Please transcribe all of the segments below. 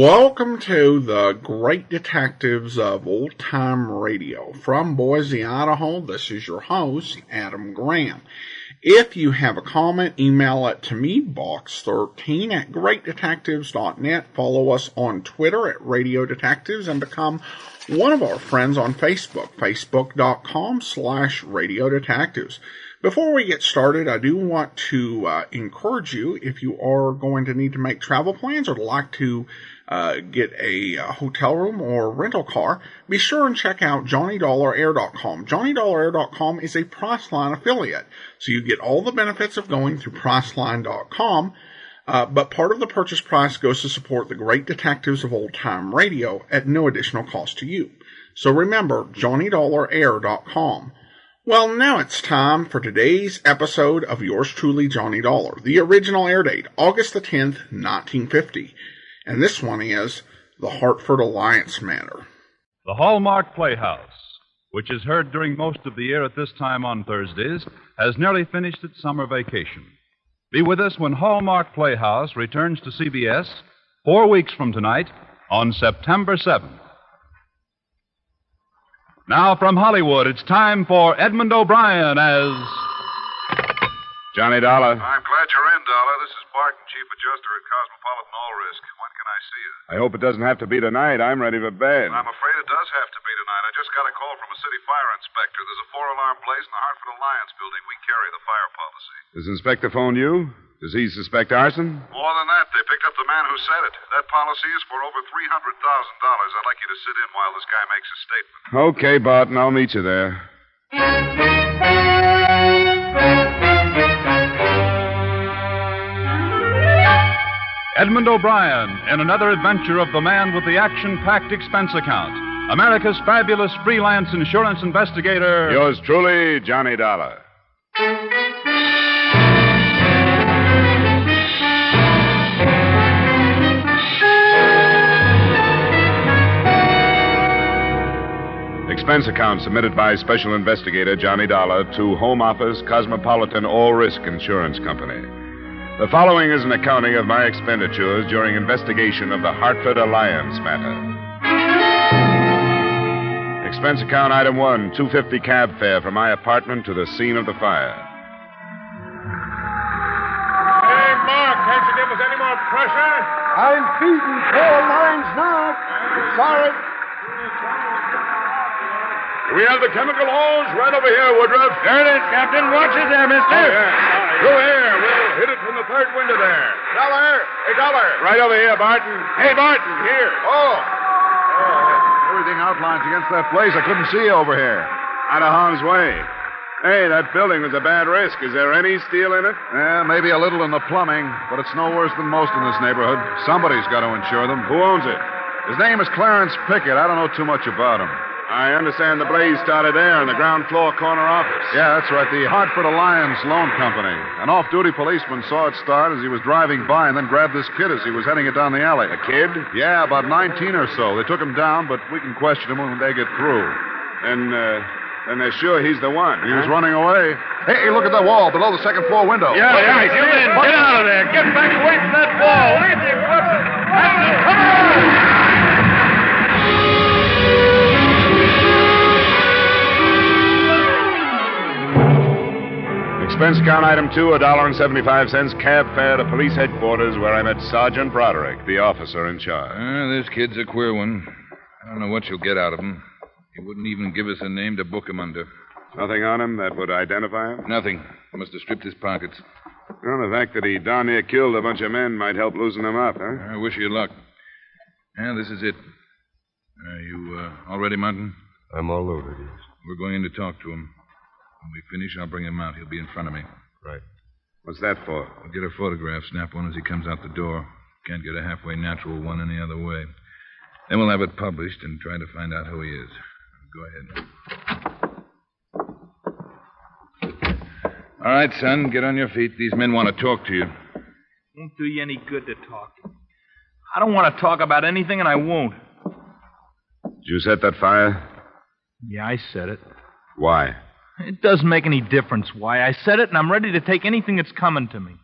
Welcome to the Great Detectives of Old Time Radio. From Boise, Idaho, this is your host, Adam Graham. If you have a comment, email it to me, box13 at greatdetectives.net. Follow us on Twitter at Radio Detectives and become one of our friends on Facebook, facebook.com/Radio Detectives. Before we get started, I do want to encourage you, if you are going to need to make travel plans or like to get a hotel room or rental car, be sure and check out JohnnyDollarAir.com. JohnnyDollarAir.com is a Priceline affiliate, so you get all the benefits of going through Priceline.com, but part of the purchase price goes to support the Great Detectives of Old Time Radio at no additional cost to you. So remember, JohnnyDollarAir.com. Well, now it's time for today's episode of yours truly, Johnny Dollar. The original air date, August the 10th, 1950. And this one is the Hartford Alliance matter. The Hallmark Playhouse, which is heard during most of the year at this time on Thursdays, has nearly finished its summer vacation. Be with us when Hallmark Playhouse returns to CBS 4 weeks from tonight on September 7th. Now from Hollywood, it's time for Edmund O'Brien as Johnny Dollar. I'm glad you're in, Dollar. This is Barton, Chief Adjuster at Cosmopolitan All Risk. When can I see you? I hope it doesn't have to be tonight. I'm ready for bed. I'm afraid it does have to be tonight. I just got a call from a city fire inspector. There's a 4-alarm blaze in the Hartford Alliance building. We carry the fire policy. Does Inspector phone you? Does he suspect arson? More than that, they picked up the man who said it. That policy is for over $300,000. I'd like you to sit in while this guy makes a statement. Okay, Barton. I'll meet you there. Edmund O'Brien in another adventure of the man with the action-packed expense account, America's fabulous freelance insurance investigator. Yours truly, Johnny Dollar. Expense account submitted by Special Investigator Johnny Dollar to Home Office, Cosmopolitan All Risk Insurance Company. The following is an accounting of my expenditures during investigation of the Hartford Alliance matter. Expense account item 1, $2.50 cab fare from my apartment to the scene of the fire. Hey, Mark, can't you give us any more pressure? I'm feeding 4 lines now. Sorry. We have the chemical hose right over here, Woodruff. There it is, Captain. Watch it there, mister. Oh, yeah. Through here. We'll hit it from the third window there. Dollar. Hey, Dollar. Right over here, Barton. Hey, Barton, here. Oh. Everything outlines against that place. I couldn't see you over here. Out of harm's way. Hey, that building was a bad risk. Is there any steel in it? Yeah, maybe a little in the plumbing, but it's no worse than most in this neighborhood. Somebody's got to insure them. Who owns it? His name is Clarence Pickett. I don't know too much about him. I understand the blaze started there in the ground floor corner office. Yeah, that's right. The Hartford Alliance Loan Company. An off-duty policeman saw it start as he was driving by and then grabbed this kid as he was heading it down the alley. A kid? Yeah, about 19 or so. They took him down, but we can question him when they get through. And they're sure he's the one. He was running away. Hey, look at that wall below the second floor window. Yeah, get in. Get out of there. Get back away from that wall. Come on! Expense account item 2, $1.75 cab fare to police headquarters where I met Sergeant Broderick, the officer in charge. This kid's a queer one. I don't know what you'll get out of him. He wouldn't even give us a name to book him under. Nothing on him that would identify him? Nothing. Must have stripped his pockets. Well, the fact that he darn near killed a bunch of men might help loosen them up, huh? I wish you luck. Yeah, this is it. Are you all ready, Martin? I'm all loaded, yes. We're going in to talk to him. When we finish, I'll bring him out. He'll be in front of me. Right. What's that for? We'll get a photograph, snap one as he comes out the door. Can't get a halfway natural one any other way. Then we'll have it published and try to find out who he is. Go ahead. All right, son, get on your feet. These men want to talk to you. Won't do you any good to talk. I don't want to talk about anything, and I won't. Did you set that fire? Yeah, I said it. Why? It doesn't make any difference why. I said it, and I'm ready to take anything that's coming to me.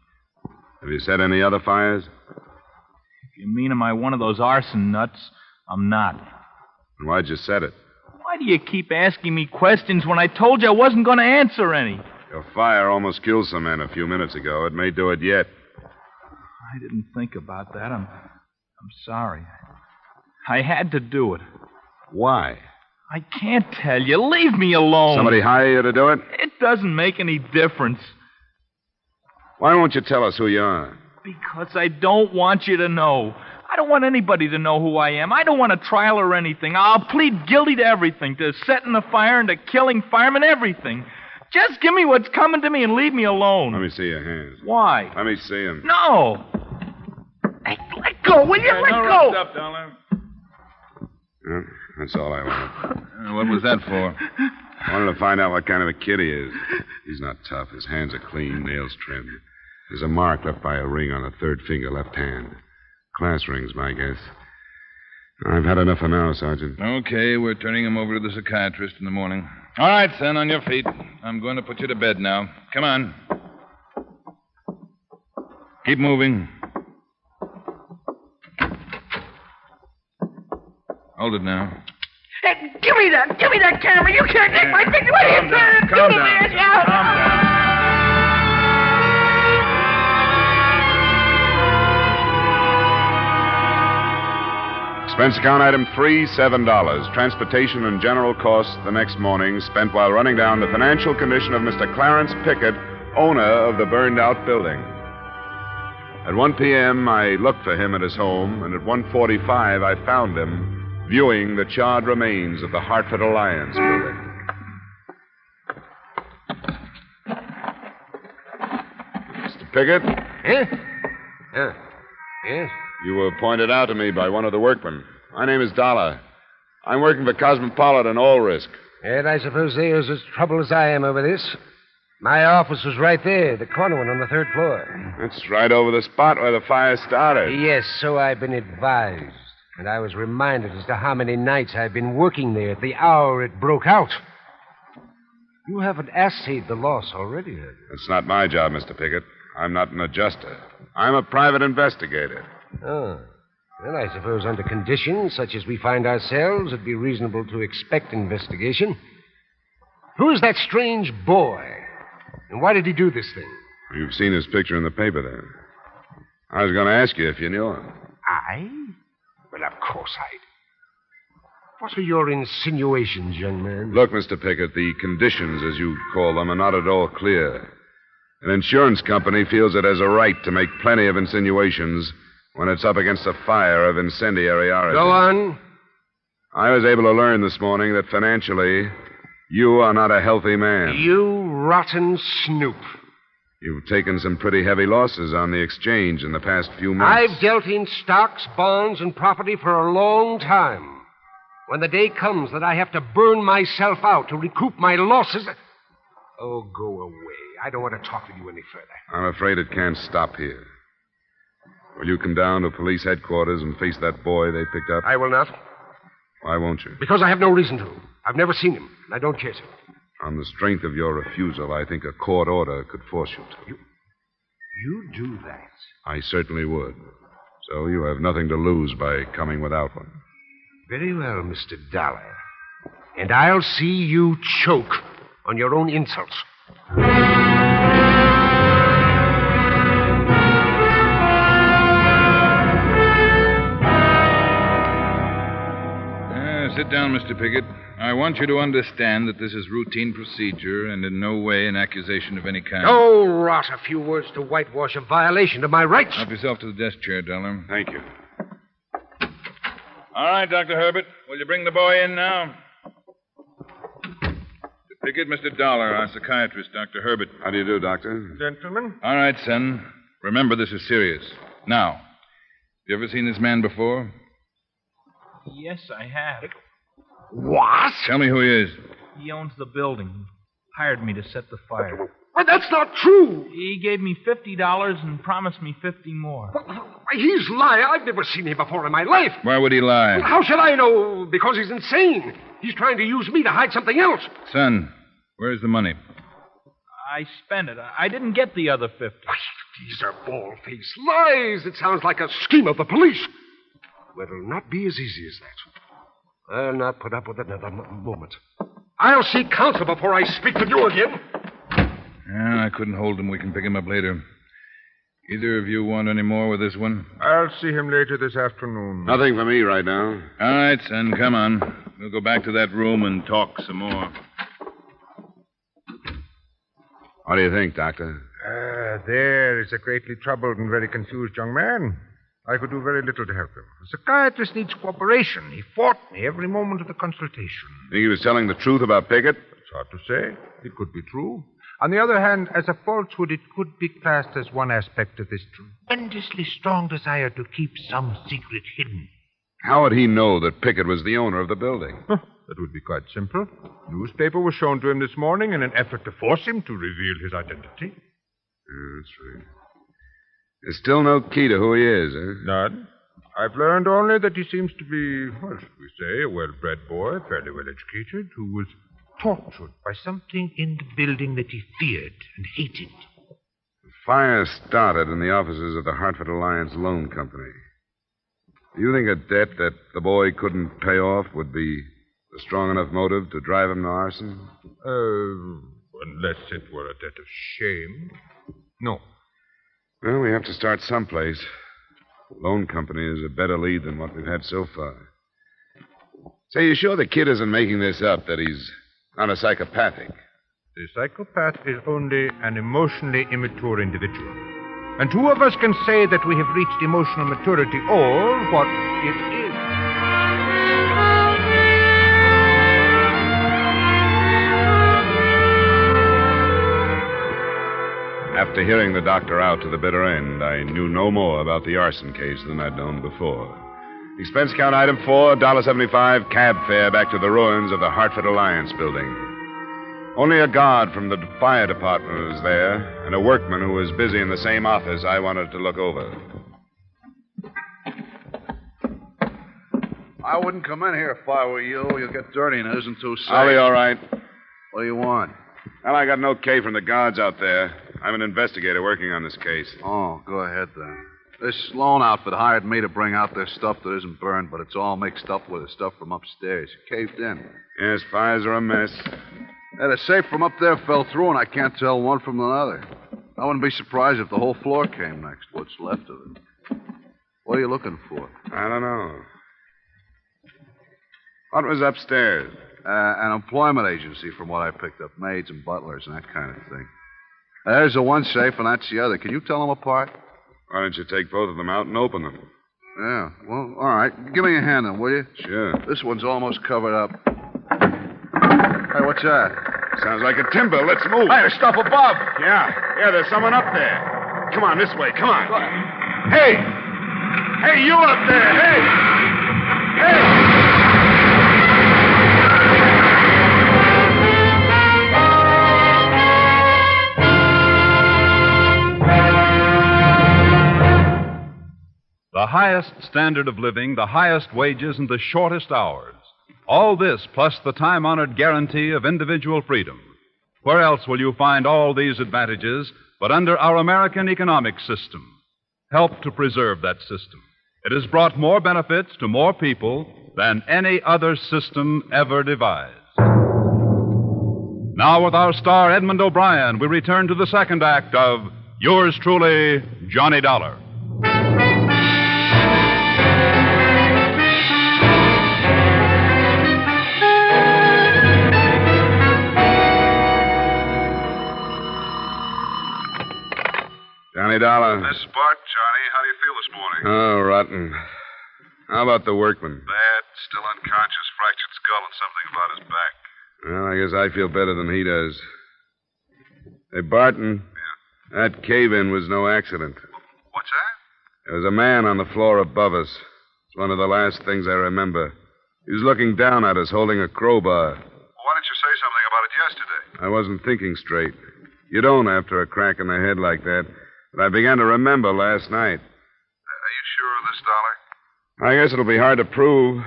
Have you set any other fires? If you mean am I one of those arson nuts, I'm not. And why'd you set it? Why do you keep asking me questions when I told you I wasn't going to answer any? Your fire almost killed some men a few minutes ago. It may do it yet. I didn't think about that. I'm sorry. I had to do it. Why? I can't tell you. Leave me alone. Somebody hire you to do it? It doesn't make any difference. Why won't you tell us who you are? Because I don't want you to know. I don't want anybody to know who I am. I don't want a trial or anything. I'll plead guilty to everything, to setting the fire and to killing firemen, everything. Just give me what's coming to me and leave me alone. Let me see your hands. Why? Let me see them. No. Hey, let go, will you? Let go. Up, darling. Yeah, that's all I wanted. What was that for? I wanted to find out what kind of a kid he is. He's not tough. His hands are clean, nails trimmed. There's a mark left by a ring on the third finger, left hand. Class rings, my guess. I've had enough for now, Sergeant. Okay, we're turning him over to the psychiatrist in the morning. All right, son, on your feet. I'm going to put you to bed now. Come on. Keep moving. Hold it now. Hey, give me that camera. You can't take my picture. What are you saying? Calm down. Calm down. Expense account item 3, $7. Transportation and general costs the next morning spent while running down the financial condition of Mr. Clarence Pickett, owner of the burned-out building. At 1 p.m., I looked for him at his home, and at 1:45, I found him viewing the charred remains of the Hartford Alliance building. Mr. Pickett? Huh? Yes? You were pointed out to me by one of the workmen. My name is Dollar. I'm working for Cosmopolitan All Risk. And I suppose there's as trouble as I am over this. My office was right there, the corner one on the third floor. That's right over the spot where the fire started. Yes, so I've been advised. And I was reminded as to how many nights I've been working there at the hour it broke out. You haven't assayed the loss already, have you? It's not my job, Mr. Pickett. I'm not an adjuster. I'm a private investigator. Oh. Well, I suppose under conditions such as we find ourselves, it'd be reasonable to expect investigation. Who is that strange boy? And why did he do this thing? You've seen his picture in the paper there. I was going to ask you if you knew him. I? Well, of course I do. What are your insinuations, young man? Look, Mr. Pickett, the conditions, as you call them, are not at all clear. An insurance company feels it has a right to make plenty of insinuations when it's up against a fire of incendiary origin. Go on. I was able to learn this morning that financially, you are not a healthy man. You rotten snoop. You've taken some pretty heavy losses on the exchange in the past few months. I've dealt in stocks, bonds, and property for a long time. When the day comes that I have to burn myself out to recoup my losses... Oh, go away. I don't want to talk with you any further. I'm afraid it can't stop here. Will you come down to police headquarters and face that boy they picked up? I will not. Why won't you? Because I have no reason to. I've never seen him, and I don't care to. On the strength of your refusal, I think a court order could force you to. You do that? I certainly would. So you have nothing to lose by coming without one. Very well, Mr. Dollar. And I'll see you choke on your own insults. Sit down, Mr. Pickett. I want you to understand that this is routine procedure and in no way an accusation of any kind. Oh, rot. A few words to whitewash a violation of my rights. Help yourself to the desk chair, Dollar. Thank you. All right, Dr. Herbert. Will you bring the boy in now? Mr. Pickett, Mr. Dollar, our psychiatrist, Dr. Herbert. How do you do, Doctor? Gentlemen? All right, son. Remember, this is serious. Now, you ever seen this man before? Yes, I have. What? Tell me who he is. He owns the building. He hired me to set the fire. But that's not true. He gave me $50 and promised me 50 more. He's lying. I've never seen him before in my life. Why would he lie? How should I know? Because he's insane. He's trying to use me to hide something else. Son, where's the money? I spent it. I didn't get the other 50. These are bald-faced lies. It sounds like a scheme of the police. Well, it'll not be as easy as that. I'll not put up with it another moment. I'll seek counsel before I speak with you again. Yeah, I couldn't hold him. We can pick him up later. Either of you want any more with this one? I'll see him later this afternoon. Nothing for me right now. All right, son, come on. We'll go back to that room and talk some more. What do you think, Doctor? There is a greatly troubled and very confused young man. I could do very little to help him. The psychiatrist needs cooperation. He fought me every moment of the consultation. Think he was telling the truth about Pickett? It's hard to say. It could be true. On the other hand, as a falsehood, it could be classed as one aspect of this tremendously strong desire to keep some secret hidden. How would he know that Pickett was the owner of the building? That would be quite simple. Newspaper was shown to him this morning in an effort to force him to reveal his identity. That's right. There's still no key to who he is, eh? None. I've learned only that he seems to be, well, should we say, a well-bred boy, fairly well-educated, who was tortured by something in the building that he feared and hated. The fire started in the offices of the Hartford Alliance Loan Company. Do you think a debt that the boy couldn't pay off would be a strong enough motive to drive him to arson? Unless it were a debt of shame. No. Well, we have to start someplace. Loan company is a better lead than what we've had so far. Say, you sure the kid isn't making this up, that he's not a psychopathic? The psychopath is only an emotionally immature individual. And two of us can say that we have reached emotional maturity, or what it is. After hearing the doctor out to the bitter end, I knew no more about the arson case than I'd known before. Expense account item 4, $1.75, cab fare back to the ruins of the Hartford Alliance building. Only a guard from the fire department was there, and a workman who was busy in the same office I wanted to look over. I wouldn't come in here if I were you. You'll get dirty and it isn't too safe. I'll be all right. What do you want? Well, I got an okay from the guards out there. I'm an investigator working on this case. Oh, go ahead then. This loan outfit hired me to bring out their stuff that isn't burned, but it's all mixed up with the stuff from upstairs. You caved in. Yes, fires are a mess. Yeah, the safe from up there fell through, and I can't tell one from another. I wouldn't be surprised if the whole floor came next, what's left of it. What are you looking for? I don't know. What was upstairs? An employment agency, from what I picked up. Maids and butlers and that kind of thing. There's the one safe, and that's the other. Can you tell them apart? Why don't you take both of them out and open them? Yeah, well, all right. Give me a hand then, will you? Sure. This one's almost covered up. Hey, what's that? Sounds like a timber. Let's move. Hey, there's stuff above. Yeah, there's someone up there. Come on, this way. Come on. Hey! Hey, you up there! Hey! Hey! The highest standard of living, the highest wages, and the shortest hours. All this plus the time-honored guarantee of individual freedom. Where else will you find all these advantages but under our American economic system? Help to preserve that system. It has brought more benefits to more people than any other system ever devised. Now, with our star Edmund O'Brien, we return to the second act of Yours Truly, Johnny Dollar. Johnny Dollar. This is Bart, Johnny. How do you feel this morning? Oh, rotten. How about the workman? Bad. Still unconscious. Fractured skull and something about his back. Well, I guess I feel better than he does. Hey, Barton. Yeah? That cave-in was no accident. What's that? There was a man on the floor above us. It's one of the last things I remember. He was looking down at us, holding a crowbar. Well, why didn't you say something about it yesterday? I wasn't thinking straight. You don't after a crack in the head like that. But I began to remember last night. Are you sure of this, Dollar? I guess it'll be hard to prove.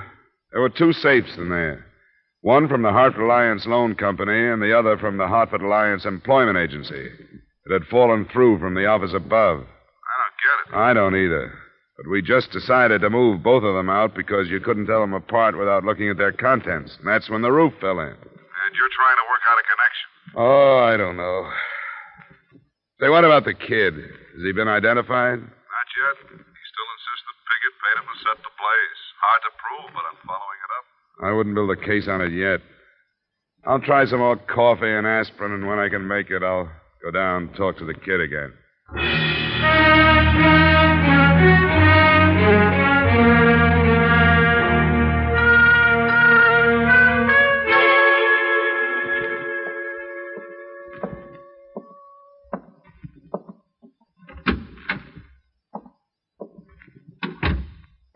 There were 2 safes in there. One from the Hartford Alliance Loan Company and the other from the Hartford Alliance Employment Agency. It had fallen through from the office above. I don't get it. I don't either. But we just decided to move both of them out because you couldn't tell them apart without looking at their contents. And that's when the roof fell in. And you're trying to work out a connection. Oh, I don't know. Say, what about the kid? Has he been identified? Not yet. He still insists that Piggott paid him to set the blaze. Hard to prove, but I'm following it up. I wouldn't build a case on it yet. I'll try some more coffee and aspirin, and when I can make it, I'll go down and talk to the kid again.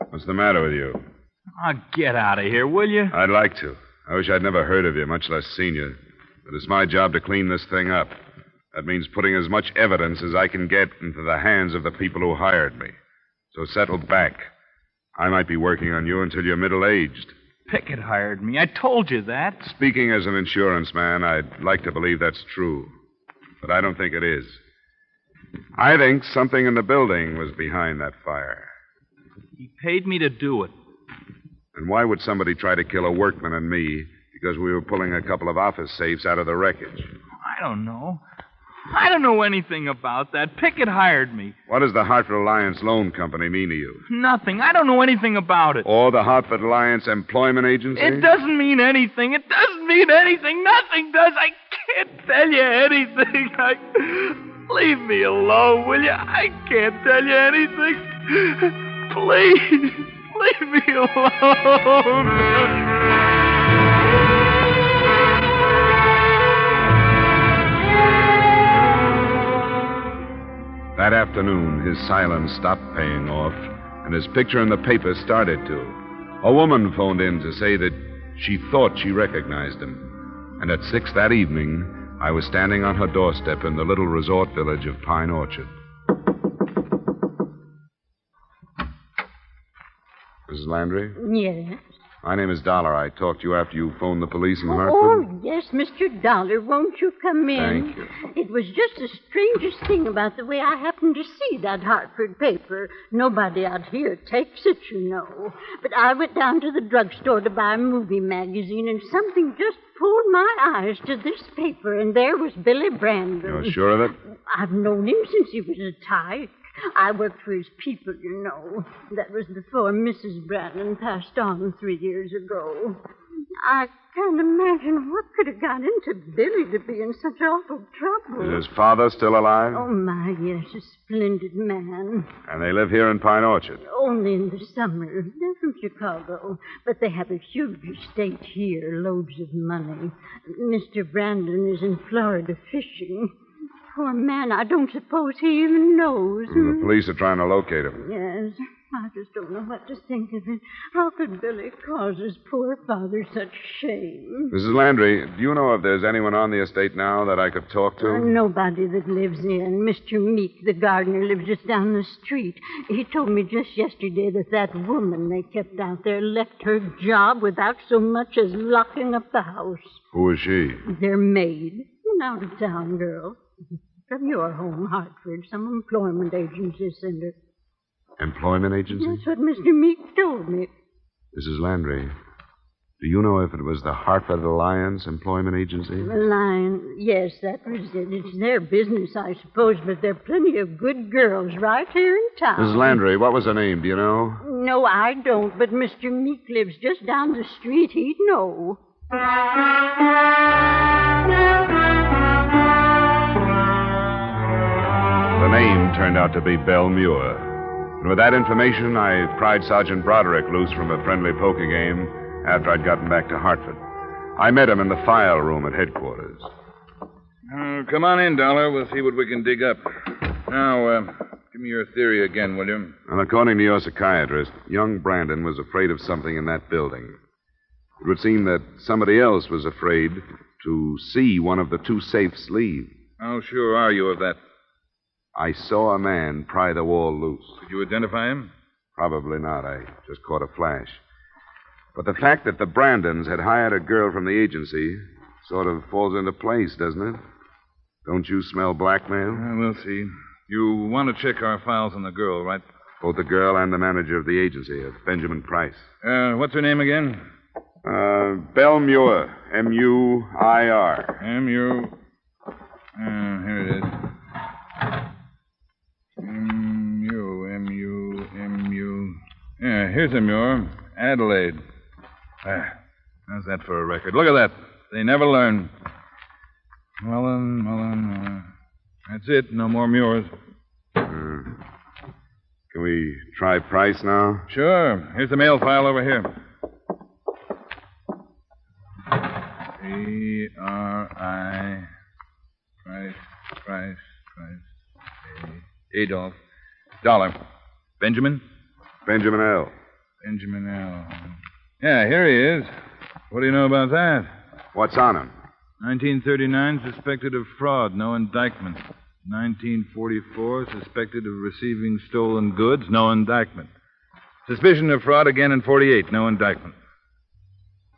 What's the matter with you? Oh, get out of here, will you? I'd like to. I wish I'd never heard of you, much less seen you. But it's my job to clean this thing up. That means putting as much evidence as I can get into the hands of the people who hired me. So settle back. I might be working on you until you're middle-aged. Pickett hired me. I told you that. Speaking as an insurance man, I'd like to believe that's true. But I don't think it is. I think something in the building was behind that fire. He paid me to do it. And why would somebody try to kill a workman and me because we were pulling a couple of office safes out of the wreckage? I don't know. I don't know anything about that. Pickett hired me. What does the Hartford Alliance Loan Company mean to you? Nothing. I don't know anything about it. Or the Hartford Alliance Employment Agency? It doesn't mean anything. It doesn't mean anything. Nothing does. I can't tell you anything. Leave me alone, will you? I can't tell you anything. Please, leave me alone. That afternoon, his silence stopped paying off, and his picture in the paper started to. A woman phoned in to say that she thought she recognized him. And at 6 that evening, I was standing on her doorstep in the little resort village of Pine Orchard. Mrs. Landry? Yes. My name is Dollar. I talked to you after you phoned the police in Hartford. Oh, yes, Mr. Dollar. Won't you come in? Thank you. It was just the strangest thing about the way I happened to see that Hartford paper. Nobody out here takes it, you know. But I went down to the drugstore to buy a movie magazine, and something just pulled my eyes to this paper, and there was Billy Brandon. You're sure of it? I've known him since he was a tyke. I worked for his people, you know. That was before Mrs. Brandon passed on 3 years ago. I can't imagine what could have got into Billy to be in such awful trouble. Is his father still alive? Oh, my, yes, a splendid man. And they live here in Pine Orchard? Only in the summer. They're from Chicago, but they have a huge estate here, loads of money. Mr. Brandon is in Florida fishing. Poor man, I don't suppose he even knows. The police are trying to locate him. Yes, I just don't know what to think of it. How could Billy cause his poor father such shame? Mrs. Landry, do you know if there's anyone on the estate now that I could talk to? Nobody that lives in. Mr. Meek, the gardener, lives just down the street. He told me just yesterday that woman they kept out there left her job without so much as locking up the house. Who is she? Their maid. An out-of-town girl. From your home, Hartford. Some employment agency sent her. Employment agency? That's what Mr. Meek told me. Mrs. Landry, do you know if it was the Hartford Alliance Employment Agency? Yes, that was it. It's their business, I suppose, but there are plenty of good girls right here in town. Mrs. Landry, what was her name? Do you know? No, I don't, but Mr. Meek lives just down the street. He'd know. The name turned out to be Belle Muir. And with that information, I pried Sergeant Broderick loose from a friendly poker game after I'd gotten back to Hartford. I met him in the file room at headquarters. Come on in, Dollar. We'll see what we can dig up. Now, give me your theory again, will you? And according to your psychiatrist, young Brandon was afraid of something in that building. It would seem that somebody else was afraid to see one of the two safes leave. How sure are you of that? I saw a man pry the wall loose. Could you identify him? Probably not. I just caught a flash. But the fact that the Brandons had hired a girl from the agency sort of falls into place, doesn't it? Don't you smell blackmail? We'll see. You want to check our files on the girl, right? Both the girl and the manager of the agency, Benjamin Price. What's her name again? Belle Muir. M-U-I-R. M-U... here it is. M-U. Yeah, here's a Muir. Adelaide. How's that for a record? Look at that. They never learn. Mullen. That's it. No more Muirs. Can we try Price now? Sure. Here's the mail file over here. A-R-I... Price. Adolph. Dollar. Benjamin? Benjamin L. Benjamin L. Yeah, here he is. What do you know about that? What's on him? 1939, suspected of fraud, no indictment. 1944, suspected of receiving stolen goods, no indictment. Suspicion of fraud again in 48, no indictment.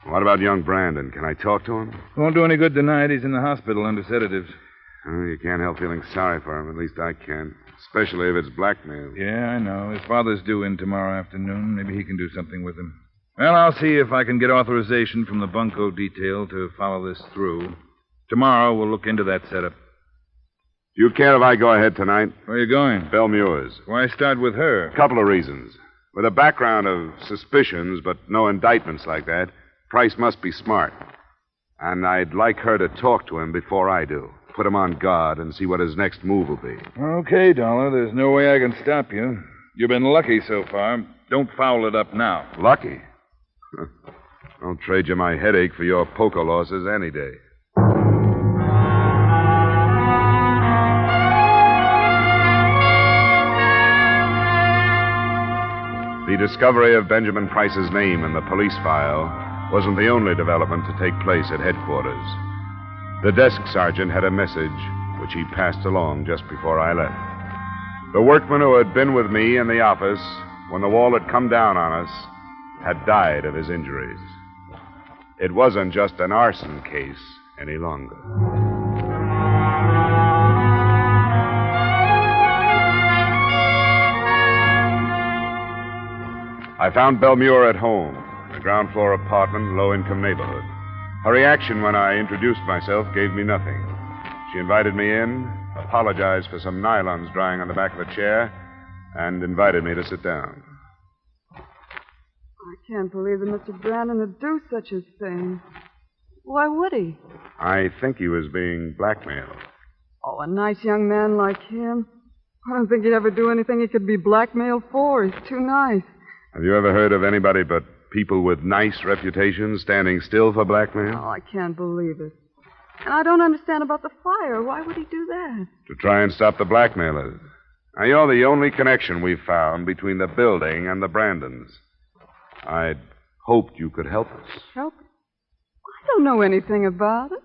What about young Brandon? Can I talk to him? Won't do any good tonight. He's in the hospital under sedatives. Oh, you can't help feeling sorry for him. At least I can. Especially if it's blackmail. Yeah, I know. His father's due in tomorrow afternoon. Maybe he can do something with him. Well, I'll see if I can get authorization from the bunco detail to follow this through. Tomorrow, we'll look into that setup. Do you care if I go ahead tonight? Where are you going? Belle Muir's. Why start with her? A couple of reasons. With a background of suspicions, but no indictments like that, Price must be smart. And I'd like her to talk to him before I do. Put him on guard and see what his next move will be. Okay, Dollar. There's no way I can stop you. You've been lucky so far. Don't foul it up now. Lucky? I'll trade you my headache for your poker losses any day. The discovery of Benjamin Price's name in the police file wasn't the only development to take place at headquarters. The desk sergeant had a message which he passed along just before I left. The workman who had been with me in the office when the wall had come down on us had died of his injuries. It wasn't just an arson case any longer. I found Belle Muir at home, in a ground floor apartment, low-income neighborhood. Her reaction when I introduced myself gave me nothing. She invited me in, apologized for some nylons drying on the back of a chair, and invited me to sit down. I can't believe that Mr. Brandon would do such a thing. Why would he? I think he was being blackmailed. Oh, a nice young man like him. I don't think he'd ever do anything he could be blackmailed for. He's too nice. Have you ever heard of anybody but people with nice reputations standing still for blackmail? Oh, I can't believe it. And I don't understand about the fire. Why would he do that? To try and stop the blackmailers. Now, you're the only connection we've found between the building and the Brandons. I'd hoped you could help us. Help? I don't know anything about it.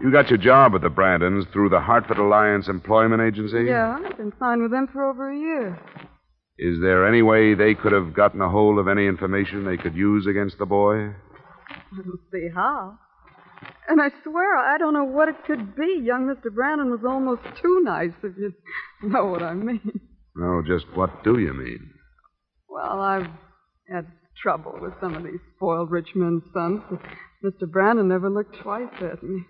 You got your job with the Brandons through the Hartford Alliance Employment Agency? Yeah, I've been signed with them for over a year. Is there any way they could have gotten a hold of any information they could use against the boy? I don't see how. And I swear, I don't know what it could be. Young Mr. Brandon was almost too nice, if you know what I mean. No, just what do you mean? Well, I've had trouble with some of these spoiled rich men's sons. Mr. Brandon never looked twice at me.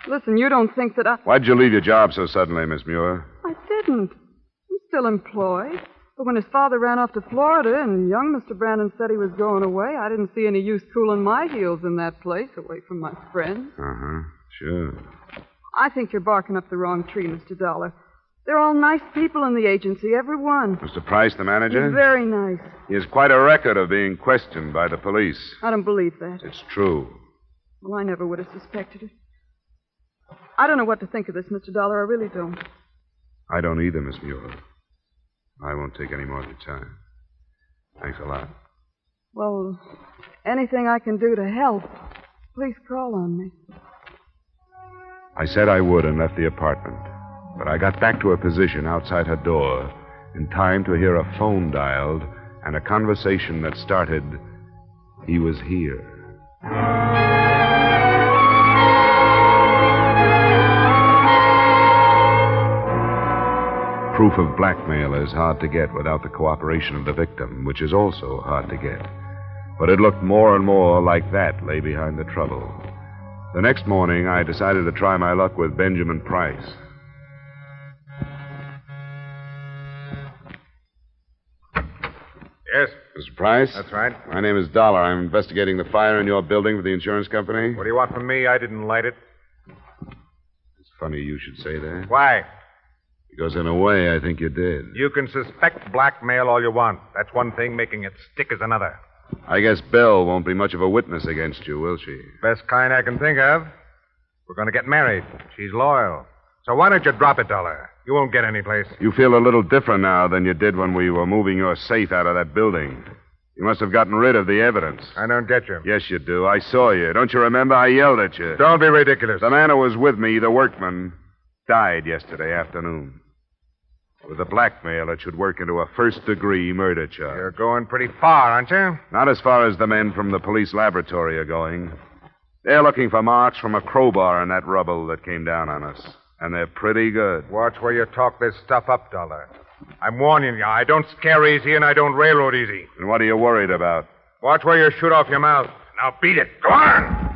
Listen, you don't think that I... Why'd you leave your job so suddenly, Miss Muir? I didn't. I'm still employed. But when his father ran off to Florida and young Mr. Brandon said he was going away, I didn't see any use cooling my heels in that place away from my friends. Uh-huh, sure. I think you're barking up the wrong tree, Mr. Dollar. They're all nice people in the agency, every one. Mr. Price, the manager? He's very nice. He has quite a record of being questioned by the police. I don't believe that. It's true. Well, I never would have suspected it. I don't know what to think of this, Mr. Dollar. I really don't. I don't either, Miss Muir. I won't take any more of your time. Thanks a lot. Well, anything I can do to help, please call on me. I said I would and left the apartment. But I got back to a position outside her door in time to hear a phone dialed and a conversation that started, He was here. Proof of blackmail is hard to get without the cooperation of the victim, which is also hard to get. But it looked more and more like that lay behind the trouble. The next morning, I decided to try my luck with Benjamin Price. Yes? Mr. Price? That's right. My name is Dollar. I'm investigating the fire in your building for the insurance company. What do you want from me? I didn't light it. It's funny you should say that. Why? Because in a way, I think you did. You can suspect blackmail all you want. That's one thing. Making it stick is another. I guess Belle won't be much of a witness against you, will she? Best kind I can think of. We're going to get married. She's loyal. So why don't you drop it, Dollar? You won't get any place. You feel a little different now than you did when we were moving your safe out of that building. You must have gotten rid of the evidence. I don't get you. Yes, you do. I saw you. Don't you remember? I yelled at you. Don't be ridiculous. The man who was with me, the workman, died yesterday afternoon. With the blackmail, it should work into a first-degree murder charge. You're going pretty far, aren't you? Not as far as the men from the police laboratory are going. They're looking for marks from a crowbar in that rubble that came down on us. And they're pretty good. Watch where you talk this stuff up, Dollar. I'm warning you. I don't scare easy and I don't railroad easy. And what are you worried about? Watch where you shoot off your mouth. Now beat it. Go on!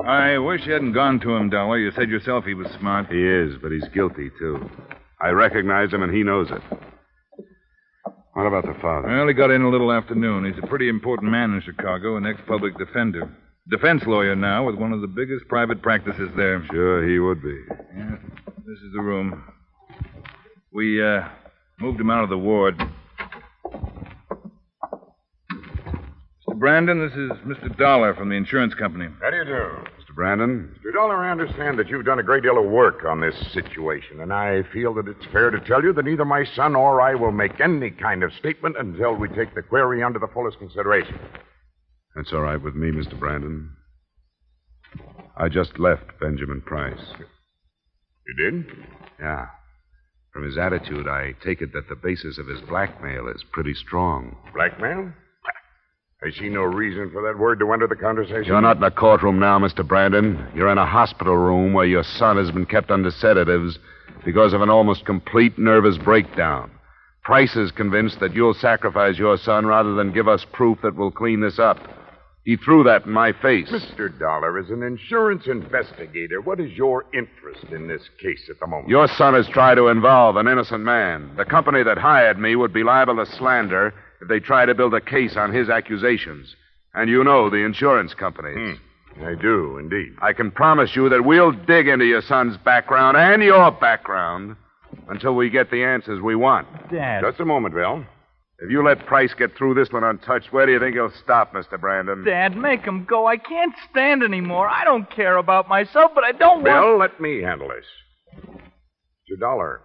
I wish you hadn't gone to him, Dollar. You said yourself he was smart. He is, but he's guilty, too. I recognize him, and he knows it. What about the father? Well, he got in a little afternoon. He's a pretty important man in Chicago, an ex-public defender. Defense lawyer now with one of the biggest private practices there. Sure, he would be. Yeah, this is the room. We, moved him out of the ward. Mr. Brandon, this is Mr. Dollar from the insurance company. How do you do? Mr. Brandon? Mr. Dollar, I understand that you've done a great deal of work on this situation, and I feel that it's fair to tell you that neither my son or I will make any kind of statement until we take the query under the fullest consideration. That's all right with me, Mr. Brandon. I just left Benjamin Price. You did? Yeah. From his attitude, I take it that the basis of his blackmail is pretty strong. Blackmail? I see no reason for that word to enter the conversation. You're not in a courtroom now, Mr. Brandon. You're in a hospital room where your son has been kept under sedatives because of an almost complete nervous breakdown. Price is convinced that you'll sacrifice your son rather than give us proof that will clean this up. He threw that in my face. Mr. Dollar, as an insurance investigator, what is your interest in this case at the moment? Your son has tried to involve an innocent man. The company that hired me would be liable to slander if they try to build a case on his accusations. And you know the insurance companies. I do, indeed. I can promise you that we'll dig into your son's background and your background until we get the answers we want. Dad. Just a moment, Bill. If you let Price get through this one untouched, where do you think he'll stop, Mr. Brandon? Dad, make him go. I can't stand anymore. I don't care about myself, but I don't Bill, let me handle this. Mr. Dollar,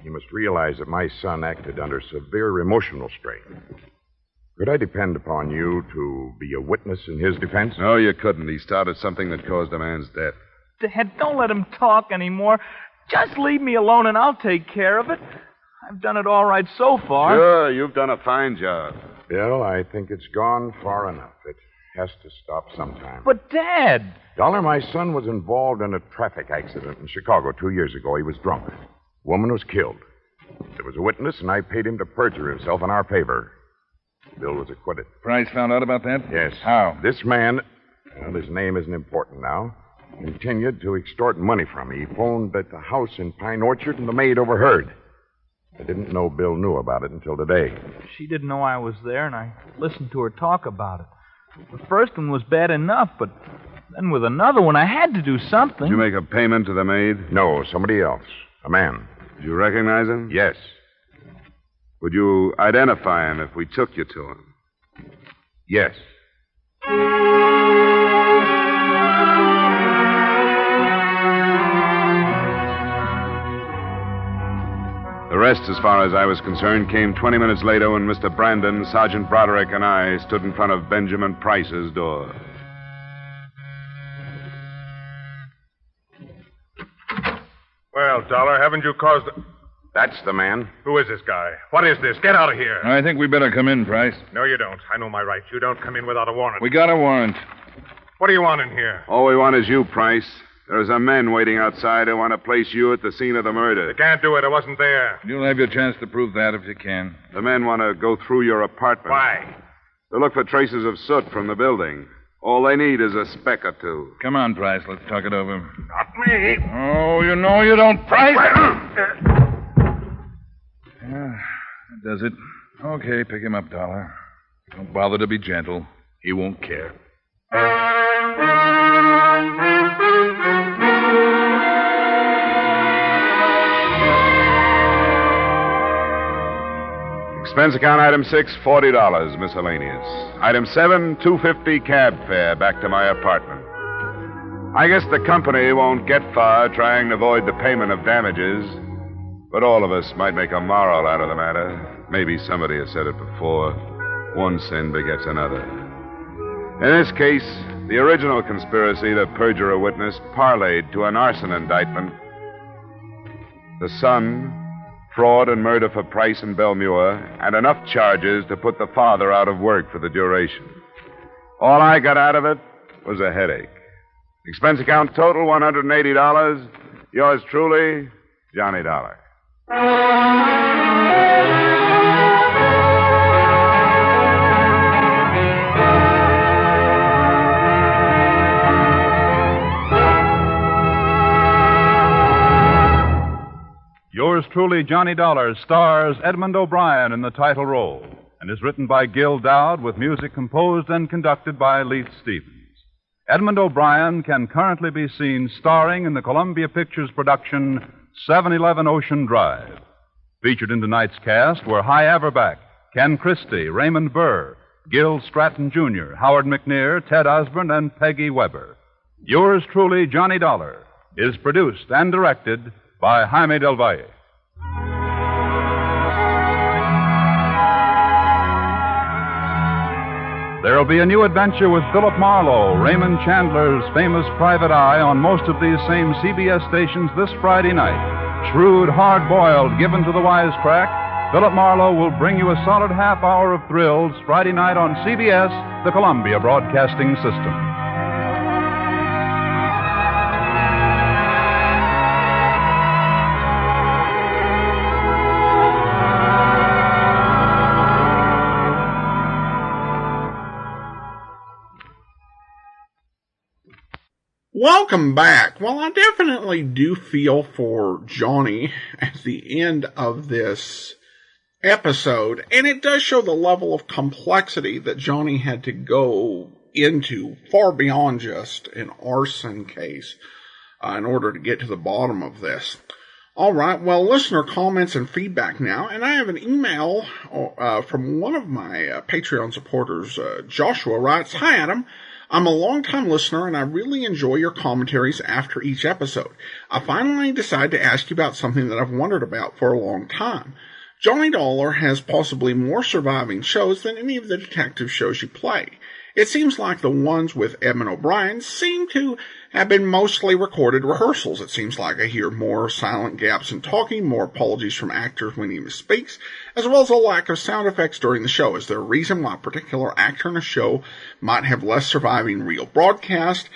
you must realize that my son acted under severe emotional strain. Could I depend upon you to be a witness in his defense? No, you couldn't. He started something that caused a man's death. Dad, don't let him talk anymore. Just leave me alone and I'll take care of it. I've done it all right so far. Sure, you've done a fine job. Bill, I think it's gone far enough. It has to stop sometime. But, Dad... Dollar, my son was involved in a traffic accident in Chicago 2 years ago. He was drunk. A woman was killed. There was a witness, and I paid him to perjure himself in our favor. Bill was acquitted. Price found out about that? Yes. How? This man, well, his name isn't important now, continued to extort money from me. He phoned at the house in Pine Orchard, and the maid overheard. I didn't know Bill knew about it until today. She didn't know I was there, and I listened to her talk about it. The first one was bad enough, but then with another one, I had to do something. Did you make a payment to the maid? No, somebody else. A man. Did you recognize him? Yes. Would you identify him if we took you to him? Yes. The rest, as far as I was concerned, came 20 minutes later when Mr. Brandon, Sergeant Broderick, and I stood in front of Benjamin Price's door. Well, Dollar, haven't you caused... That's the man. Who is this guy? What is this? Get out of here. I think we better come in, Price. No, you don't. I know my rights. You don't come in without a warrant. We got a warrant. What do you want in here? All we want is you, Price. There's a men waiting outside who want to place you at the scene of the murder. You can't do it. I wasn't there. You'll have your chance to prove that if you can. The men want to go through your apartment. Why? To look for traces of soot from the building. All they need is a speck or two. Come on, Price. Let's talk it over. Not me. Oh, you know you don't, Price. Yeah, that does it. Okay, pick him up, Dollar. Don't bother to be gentle. He won't care. Expense account item 6, $40, miscellaneous. Item 7, $2.50 cab fare back to my apartment. I guess the company won't get far trying to avoid the payment of damages, but all of us might make a moral out of the matter. Maybe somebody has said it before. One sin begets another. In this case, the original conspiracy to perjure a witness parlayed to an arson indictment. The son, fraud and murder for Price and Belmure, and enough charges to put the father out of work for the duration. All I got out of it was a headache. Expense account total, $180. Yours truly, Johnny Dollar. Yours truly, Johnny Dollar, stars Edmund O'Brien in the title role and is written by Gil Dowd with music composed and conducted by Leith Stevens. Edmund O'Brien can currently be seen starring in the Columbia Pictures production 711 Ocean Drive. Featured in tonight's cast were Hy Averback, Ken Christie, Raymond Burr, Gil Stratton Jr., Howard McNear, Ted Osborne, and Peggy Weber. Yours truly, Johnny Dollar, is produced and directed by Jaime Del Valle. There will be a new adventure with Philip Marlowe, Raymond Chandler's famous private eye, on most of these same CBS stations this Friday night. Shrewd, hard-boiled, given to the wisecrack, Philip Marlowe will bring you a solid half hour of thrills Friday night on CBS, the Columbia Broadcasting System. Welcome back. Well, I definitely do feel for Johnny at the end of this episode, and it does show the level of complexity that Johnny had to go into far beyond just an arson case in order to get to the bottom of this. All right, well, listener comments and feedback now, and I have an email from one of my Patreon supporters. Joshua writes, "Hi, Adam. I'm a long-time listener, and I really enjoy your commentaries after each episode. I finally decided to ask you about something that I've wondered about for a long time. Johnny Dollar has possibly more surviving shows than any of the detective shows you play. It seems like the ones with Edmund O'Brien seem to have been mostly recorded rehearsals. It seems like I hear more silent gaps in talking, more apologies from actors when he misspeaks, as well as a lack of sound effects during the show. Is there a reason why a particular actor in a show might have less surviving real broadcast,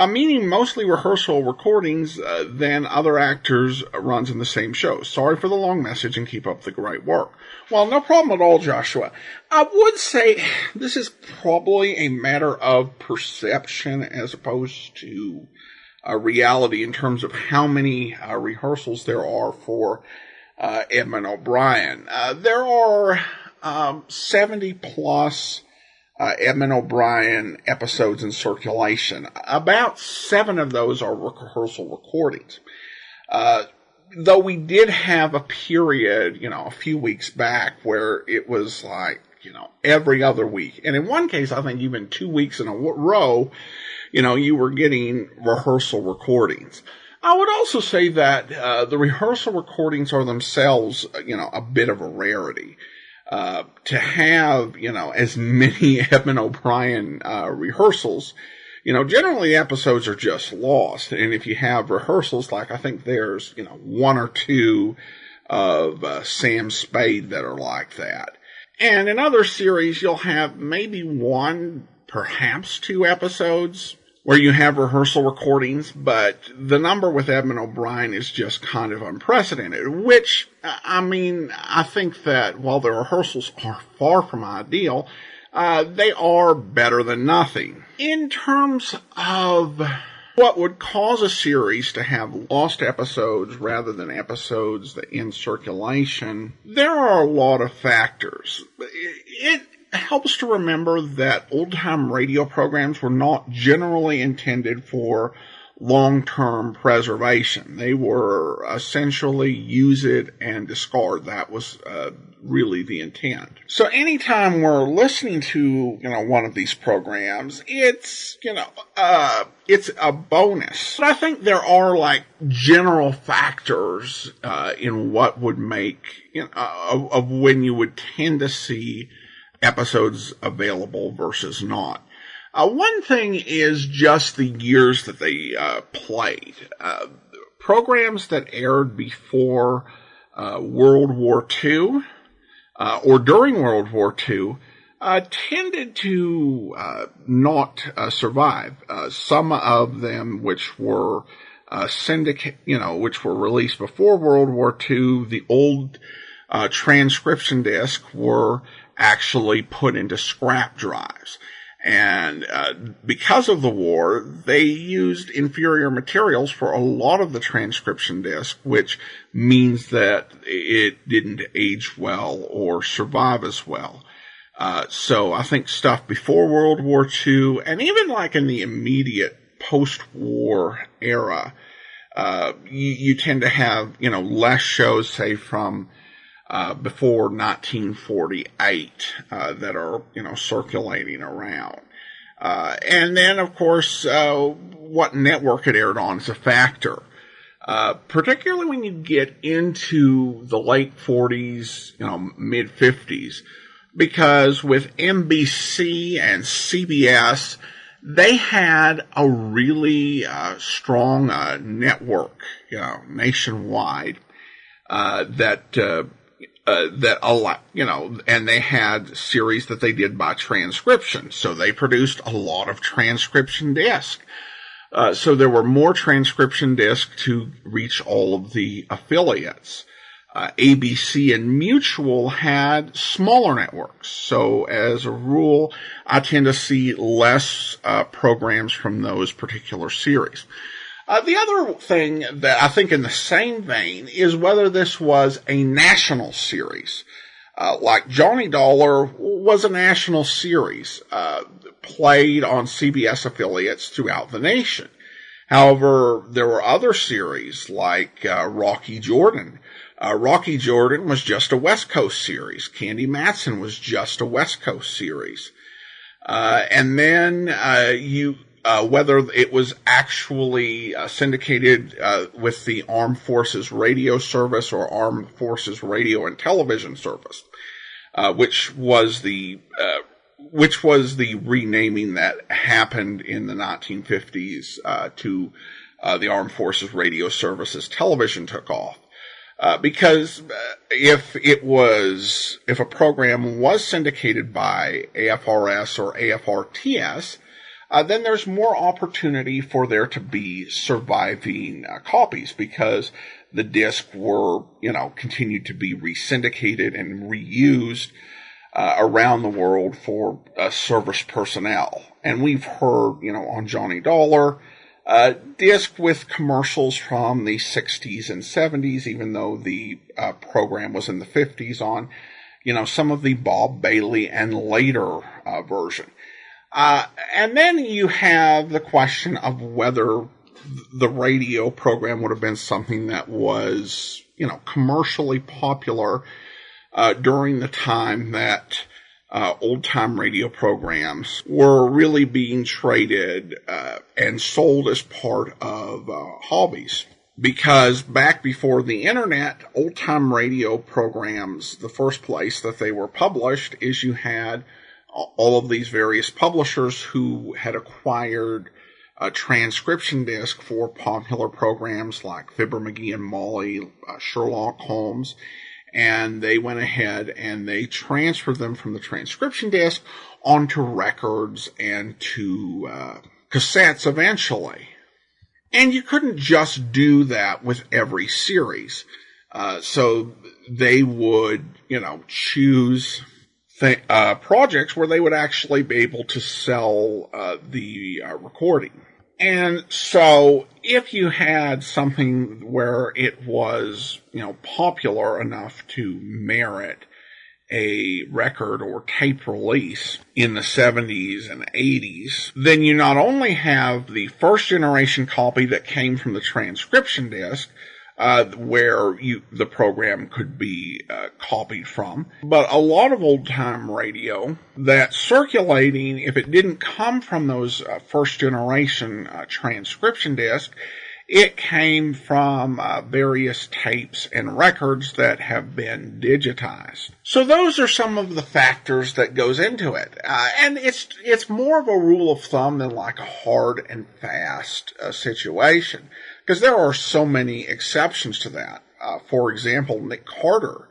meaning mostly rehearsal recordings than other actors runs in the same show? Sorry for the long message and keep up the great work." Well, no problem at all, Joshua. I would say this is probably a matter of perception as opposed to reality in terms of how many rehearsals there are for Edmund O'Brien. There are 70 plus Edmund O'Brien episodes in circulation. About 7 of those are rehearsal recordings. Though we did have a period, a few weeks back where it was like, every other week. And in one case, I think even 2 weeks in a row, you were getting rehearsal recordings. I would also say that the rehearsal recordings are themselves, a bit of a rarity. To have, as many Edmund O'Brien rehearsals, Generally the episodes are just lost. And if you have rehearsals, like I think there's, one or two of Sam Spade that are like that. And in other series, you'll have maybe one, perhaps two episodes where you have rehearsal recordings, but the number with Edmund O'Brien is just kind of unprecedented, which, I think that while the rehearsals are far from ideal, they are better than nothing. In terms of what would cause a series to have lost episodes rather than episodes that in circulation, there are a lot of factors. It helps to remember that old-time radio programs were not generally intended for long-term preservation. They were essentially use it and discard. That was really the intent. So anytime we're listening to, one of these programs, it's a bonus. But I think there are general factors in what would make, of when you would tend to see episodes available versus not. One thing is just the years that they played. Programs that aired before World War II or during World War II tended to not survive. Some of them, which were which were released before World War II, the old transcription discs were actually put into scrap drives. And because of the war, they used inferior materials for a lot of the transcription disc, which means that it didn't age well or survive as well. So I think stuff before World War II, and even in the immediate post-war era, you tend to have, less shows, say, from before 1948 that are, circulating around. And then, of course, what network it aired on is a factor. Particularly when you get into the late 40s, mid 50s, because with NBC and CBS, they had a really strong network, nationwide, that a lot, and they had series that they did by transcription. So they produced a lot of transcription discs. So there were more transcription discs to reach all of the affiliates. ABC and Mutual had smaller networks. So as a rule, I tend to see less programs from those particular series. The other thing that I think in the same vein is whether this was a national series. Like Johnny Dollar was a national series, played on CBS affiliates throughout the nation. However, there were other series like Rocky Jordan. Rocky Jordan was just a West Coast series. Candy Matson was just a West Coast series. And then whether it was actually syndicated with the Armed Forces Radio Service or Armed Forces Radio and Television Service, which was the renaming that happened in the 1950s to the Armed Forces Radio Service's television took off. Because if a program was syndicated by AFRS or AFRTS, then there's more opportunity for there to be surviving copies, because the discs were, continued to be resyndicated and reused around the world for service personnel. And we've heard, on Johnny Dollar, disc with commercials from the 60s and 70s, even though the program was in the 50s, on, some of the Bob Bailey and later version. And then you have the question of whether the radio program would have been something that was, commercially popular during the time that old-time radio programs were really being traded and sold as part of hobbies. Because back before the internet, old-time radio programs, the first place that they were published is you had all of these various publishers who had acquired a transcription disc for popular programs like Fibber McGee and Molly, Sherlock Holmes, and they went ahead and they transferred them from the transcription disc onto records and to cassettes eventually. And you couldn't just do that with every series. So they would, choose projects where they would actually be able to sell the recording. And so if you had something where it was, popular enough to merit a record or tape release in the 70s and 80s, then you not only have the first generation copy that came from the transcription disc, where the program could be copied from, but a lot of old-time radio that's circulating, if it didn't come from those first-generation transcription discs, it came from various tapes and records that have been digitized. So those are some of the factors that goes into it. And it's more of a rule of thumb than like a hard and fast situation, because there are so many exceptions to that. For example, Nick Carter.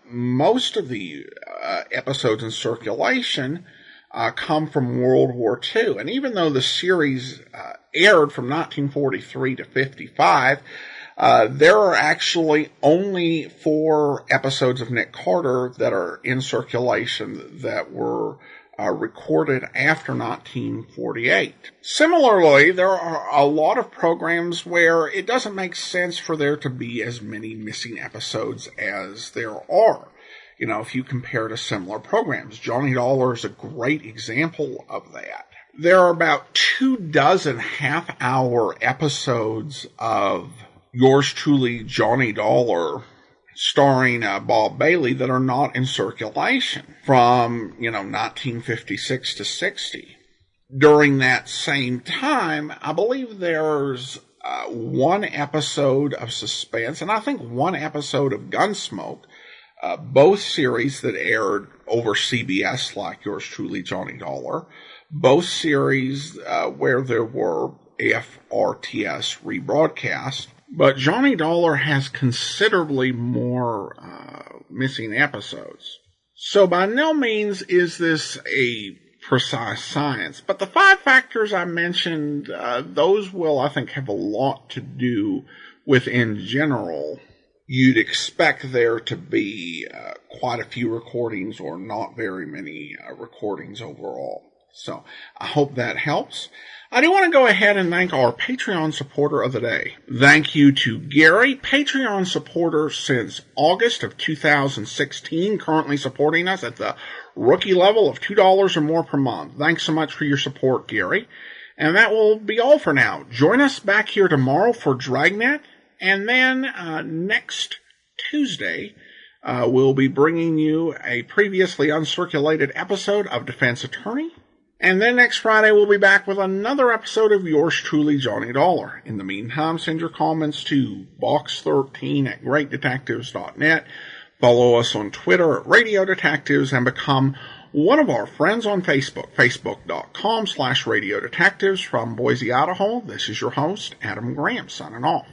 Most of the episodes in circulation come from World War II. And even though the series aired from 1943 to 55, there are actually only 4 episodes of Nick Carter that are in circulation that were recorded after 1948. Similarly, there are a lot of programs where it doesn't make sense for there to be as many missing episodes as there are. If you compare to similar programs. Johnny Dollar is a great example of that. There are about 24 half-hour episodes of Yours Truly, Johnny Dollar, starring Bob Bailey, that are not in circulation from, 1956 to 60. During that same time, I believe there's 1 episode of Suspense, and I think 1 episode of Gunsmoke, both series that aired over CBS, like Yours Truly, Johnny Dollar, both series where there were AFRTS rebroadcasts. But Johnny Dollar has considerably more missing episodes. So by no means is this a precise science. But the 5 factors I mentioned, those will, I think, have a lot to do with, in general, you'd expect there to be quite a few recordings or not very many recordings overall. So I hope that helps. I do want to go ahead and thank our Patreon supporter of the day. Thank you to Gary, Patreon supporter since August of 2016, currently supporting us at the rookie level of $2 or more per month. Thanks so much for your support, Gary. And that will be all for now. Join us back here tomorrow for Dragnet. And then next Tuesday, we'll be bringing you a previously uncirculated episode of Defense Attorney. And then next Friday, we'll be back with another episode of Yours Truly, Johnny Dollar. In the meantime, send your comments to box13@greatdetectives.net. Follow us on Twitter at Radio Detectives and become one of our friends on Facebook, facebook.com/Radio Detectives. From Boise, Idaho, this is your host, Adam Graham, signing off.